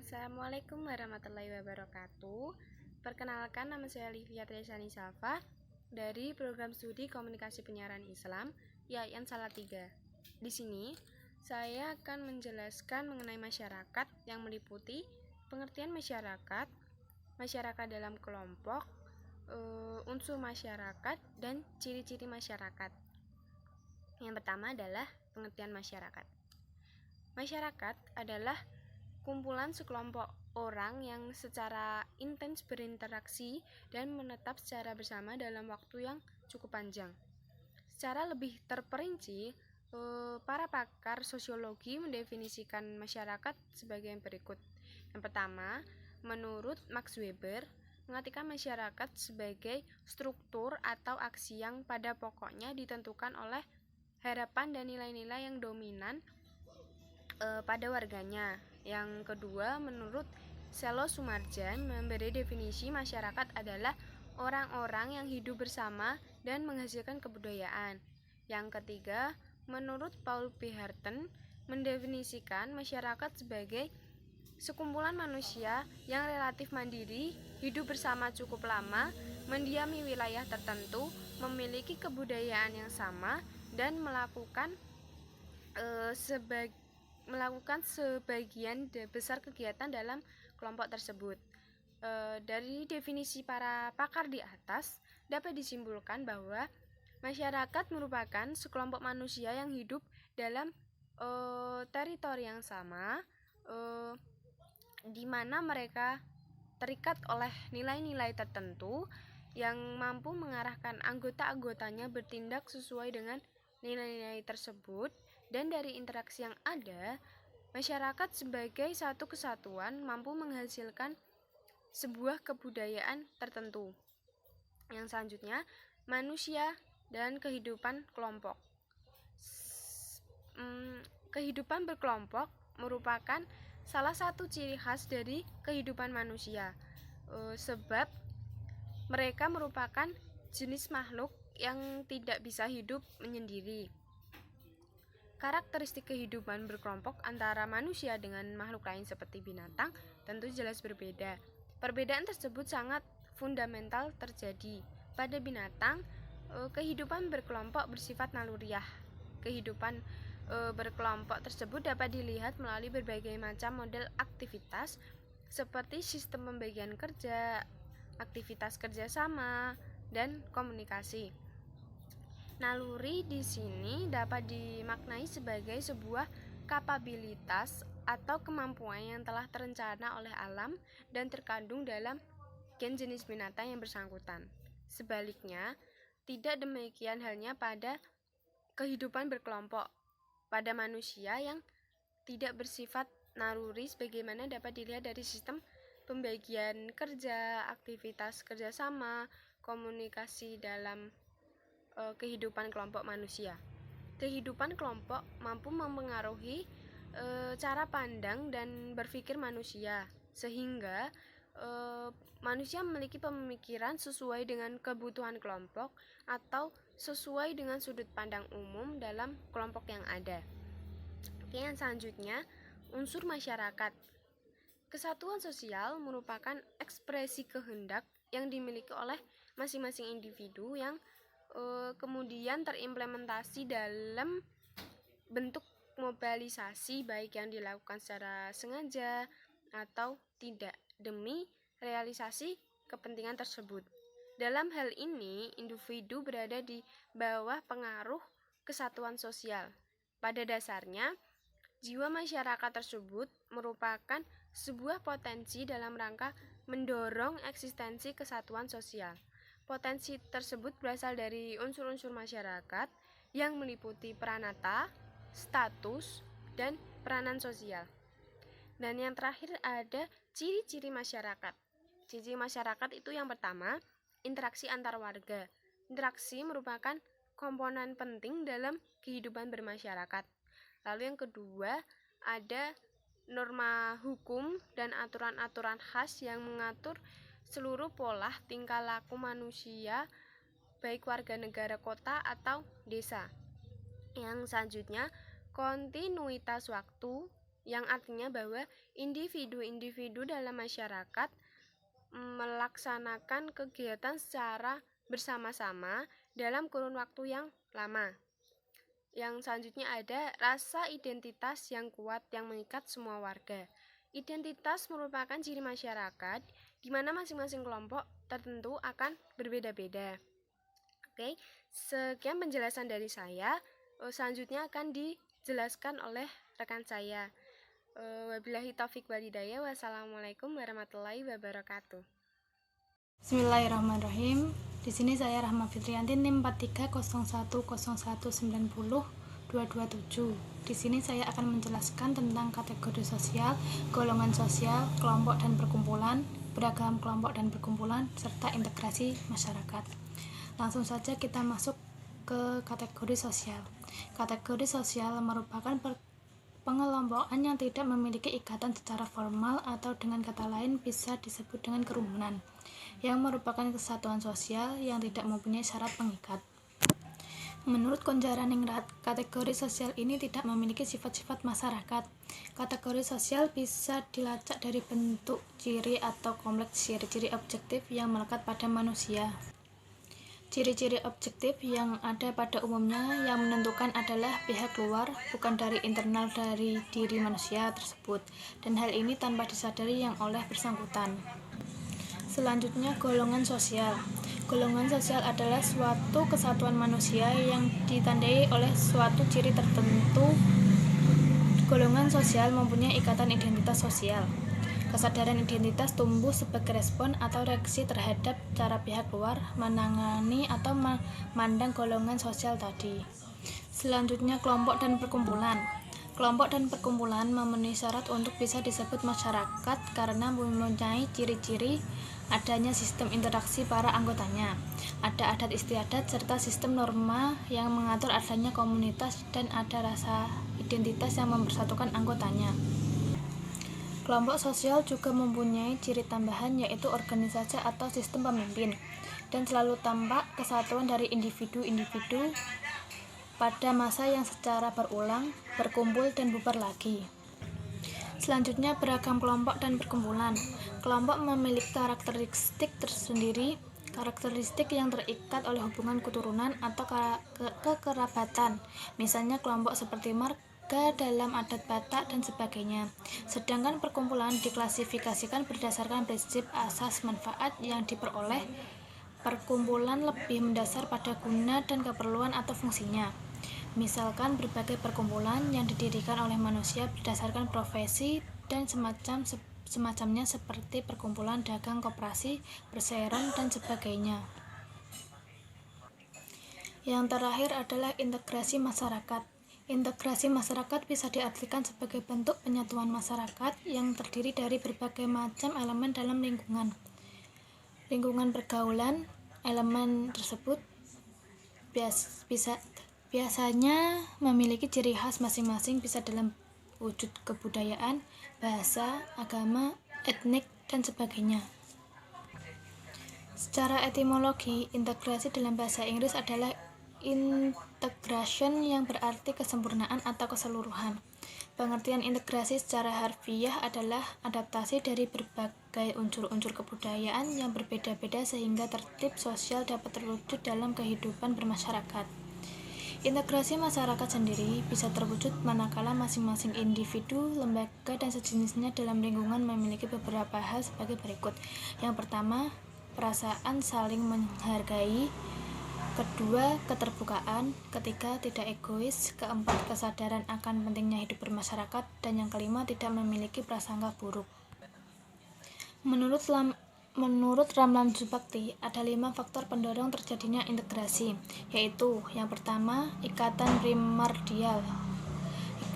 Assalamualaikum warahmatullahi wabarakatuh. Perkenalkan, nama saya Livia Tresani Safa dari Program Studi Komunikasi Penyiaran Islam IAIN Salatiga. Di sini saya akan menjelaskan mengenai masyarakat yang meliputi pengertian masyarakat, masyarakat dalam kelompok, unsur masyarakat, dan ciri-ciri masyarakat. Yang pertama adalah pengertian masyarakat. Masyarakat adalah kumpulan sekelompok orang yang secara intens berinteraksi dan menetap secara bersama dalam waktu yang cukup panjang. Secara lebih terperinci, para pakar sosiologi mendefinisikan masyarakat sebagai yang berikut. Yang pertama, menurut Max Weber, mengartikan masyarakat sebagai struktur atau aksi yang pada pokoknya ditentukan oleh harapan dan nilai-nilai yang dominan pada warganya. Yang kedua, menurut Selo Sumarjan, memberi definisi masyarakat adalah orang-orang yang hidup bersama dan menghasilkan kebudayaan. Yang ketiga, menurut Paul B. Harten, mendefinisikan masyarakat sebagai sekumpulan manusia yang relatif mandiri, hidup bersama cukup lama, mendiami wilayah tertentu, memiliki kebudayaan yang sama, dan melakukan sebagian besar kegiatan dalam kelompok tersebut. Dari definisi para pakar di atas, dapat disimpulkan bahwa masyarakat merupakan sekelompok manusia yang hidup dalam teritori yang sama, di mana mereka terikat oleh nilai-nilai tertentu yang mampu mengarahkan anggota-anggotanya bertindak sesuai dengan nilai-nilai tersebut. Dan dari interaksi yang ada, masyarakat sebagai satu kesatuan mampu menghasilkan sebuah kebudayaan tertentu. Yang selanjutnya, manusia dan kehidupan kelompok. Kehidupan berkelompok merupakan salah satu ciri khas dari kehidupan manusia, sebab mereka merupakan jenis makhluk yang tidak bisa hidup menyendiri. Karakteristik kehidupan berkelompok antara manusia dengan makhluk lain seperti binatang tentu jelas berbeda. Perbedaan tersebut sangat fundamental terjadi. Pada binatang, kehidupan berkelompok bersifat naluriah. Kehidupan berkelompok tersebut dapat dilihat melalui berbagai macam model aktivitas seperti sistem pembagian kerja, aktivitas kerjasama, dan komunikasi. Naluri di sini dapat dimaknai sebagai sebuah kapabilitas atau kemampuan yang telah terencana oleh alam dan terkandung dalam gen jenis binatang yang bersangkutan. Sebaliknya, tidak demikian halnya pada kehidupan berkelompok pada manusia yang tidak bersifat naluri sebagaimana dapat dilihat dari sistem pembagian kerja, aktivitas kerjasama, komunikasi dalam kehidupan kelompok manusia. Kehidupan kelompok mampu mempengaruhi cara pandang dan berpikir manusia, sehingga manusia memiliki pemikiran sesuai dengan kebutuhan kelompok atau sesuai dengan sudut pandang umum dalam kelompok yang ada. Oke, yang selanjutnya, unsur masyarakat. Kesatuan sosial merupakan ekspresi kehendak yang dimiliki oleh masing-masing individu yang kemudian terimplementasi dalam bentuk mobilisasi baik yang dilakukan secara sengaja atau tidak demi realisasi kepentingan tersebut. Dalam hal ini, individu berada di bawah pengaruh kesatuan sosial. Pada dasarnya, jiwa masyarakat tersebut merupakan sebuah potensi dalam rangka mendorong eksistensi kesatuan sosial. Potensi tersebut berasal dari unsur-unsur masyarakat yang meliputi peranata, status, dan peranan sosial. Dan yang terakhir ada ciri-ciri masyarakat. Ciri masyarakat itu yang pertama, interaksi antar warga. Interaksi merupakan komponen penting dalam kehidupan bermasyarakat. Lalu yang kedua, ada norma hukum dan aturan-aturan khas yang mengatur seluruh pola tingkah laku manusia, baik warga negara kota atau desa. Yang selanjutnya, kontinuitas waktu, yang artinya bahwa individu-individu dalam masyarakat melaksanakan kegiatan secara bersama-sama dalam kurun waktu yang lama. Yang selanjutnya ada rasa identitas yang kuat yang mengikat semua warga. Identitas merupakan ciri masyarakat di mana masing-masing kelompok tertentu akan berbeda-beda. Oke, sekian penjelasan dari saya. Selanjutnya akan dijelaskan oleh rekan saya. Wabillahi taufik walhidayah. Wassalamualaikum warahmatullahi wabarakatuh. Bismillahirrahmanirrahim. Di sini saya Rahma Fitriyanti, NIM 430101902227. Di sini saya akan menjelaskan tentang kategori sosial, golongan sosial, kelompok dan perkumpulan, beragam kelompok dan perkumpulan, serta integrasi masyarakat. Langsung saja kita masuk ke kategori sosial. Kategori sosial merupakan pengelompokan yang tidak memiliki ikatan secara formal atau dengan kata lain bisa disebut dengan kerumunan, yang merupakan kesatuan sosial yang tidak mempunyai syarat pengikat. Menurut Konjaraningrat, kategori sosial ini tidak memiliki sifat-sifat masyarakat. Kategori sosial bisa dilacak dari bentuk, ciri, atau kompleks ciri-ciri objektif yang melekat pada manusia. Ciri-ciri objektif yang ada pada umumnya yang menentukan adalah pihak luar, bukan dari internal dari diri manusia tersebut, dan hal ini tanpa disadari yang oleh bersangkutan. Selanjutnya, golongan sosial. Golongan sosial adalah suatu kesatuan manusia yang ditandai oleh suatu ciri tertentu. Golongan sosial mempunyai ikatan identitas sosial. Kesadaran identitas tumbuh sebagai respon atau reaksi terhadap cara pihak luar menangani atau memandang golongan sosial tadi. Selanjutnya, kelompok dan perkumpulan. Kelompok dan perkumpulan memenuhi syarat untuk bisa disebut masyarakat karena mempunyai ciri-ciri adanya sistem interaksi para anggotanya, ada adat istiadat serta sistem norma yang mengatur adanya komunitas, dan ada rasa identitas yang mempersatukan anggotanya. Kelompok sosial juga mempunyai ciri tambahan, yaitu organisasi atau sistem pemimpin, dan selalu tampak kesatuan dari individu-individu pada masa yang secara berulang berkumpul dan bubar lagi. Selanjutnya, beragam kelompok dan perkumpulan. Kelompok memiliki karakteristik tersendiri, karakteristik yang terikat oleh hubungan keturunan atau kekerabatan, misalnya kelompok seperti marga dalam adat Batak dan sebagainya. Sedangkan perkumpulan diklasifikasikan berdasarkan prinsip asas manfaat yang diperoleh. Perkumpulan lebih mendasar pada guna dan keperluan atau fungsinya. Misalkan berbagai perkumpulan yang didirikan oleh manusia berdasarkan profesi dan semacamnya seperti perkumpulan dagang, koperasi, perseroan, dan sebagainya. Yang terakhir adalah integrasi masyarakat. Integrasi masyarakat bisa diartikan sebagai bentuk penyatuan masyarakat yang terdiri dari berbagai macam elemen dalam lingkungan pergaulan. Elemen tersebut biasanya memiliki ciri khas masing-masing, bisa dalam wujud kebudayaan, bahasa, agama, etnik, dan sebagainya. Secara etimologi, integrasi dalam bahasa Inggris adalah integration yang berarti kesempurnaan atau keseluruhan. Pengertian integrasi secara harfiah adalah adaptasi dari berbagai unsur-unsur kebudayaan yang berbeda-beda sehingga tertib sosial dapat terwujud dalam kehidupan bermasyarakat. Integrasi masyarakat sendiri bisa terwujud manakala masing-masing individu, lembaga, dan sejenisnya dalam lingkungan memiliki beberapa hal sebagai berikut. Yang pertama, perasaan saling menghargai. Kedua, keterbukaan. Ketiga, tidak egois. Keempat, kesadaran akan pentingnya hidup bermasyarakat. Dan yang kelima, tidak memiliki prasangka buruk. Menurut Ramlan Subakti, ada 5 faktor pendorong terjadinya integrasi, yaitu yang pertama, ikatan primordial.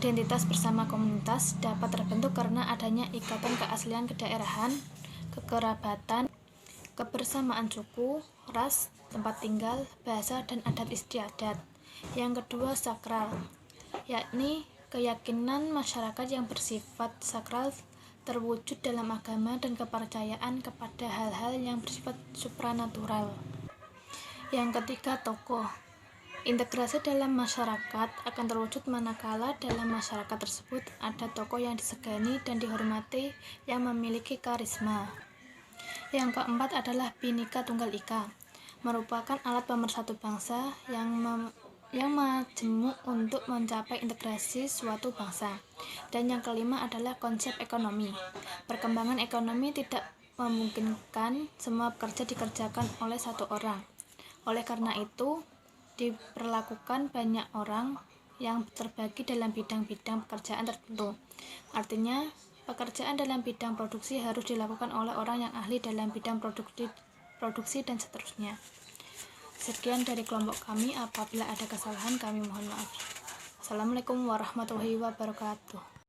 Identitas bersama komunitas dapat terbentuk karena adanya ikatan keaslian kedaerahan, kekerabatan, kebersamaan suku, ras, tempat tinggal, bahasa, dan adat istiadat. Yang kedua, sakral, yakni keyakinan masyarakat yang bersifat sakral terwujud dalam agama dan kepercayaan kepada hal-hal yang bersifat supranatural. Yang ketiga, tokoh, Integrasi dalam masyarakat akan terwujud manakala dalam masyarakat tersebut ada tokoh yang disegani dan dihormati yang memiliki karisma. Yang keempat adalah Bhinneka Tunggal Ika, merupakan alat pemersatu bangsa yang majemuk untuk mencapai integrasi suatu bangsa. Dan yang kelima adalah konsep ekonomi. Perkembangan ekonomi tidak memungkinkan semua pekerja dikerjakan oleh satu orang. Oleh karena itu, diperlakukan banyak orang yang terbagi dalam bidang-bidang pekerjaan tertentu. Artinya, pekerjaan dalam bidang produksi harus dilakukan oleh orang yang ahli dalam bidang produksi dan seterusnya. Sekian dari kelompok kami. Apabila ada kesalahan, kami mohon maaf. Assalamualaikum warahmatullahi wabarakatuh.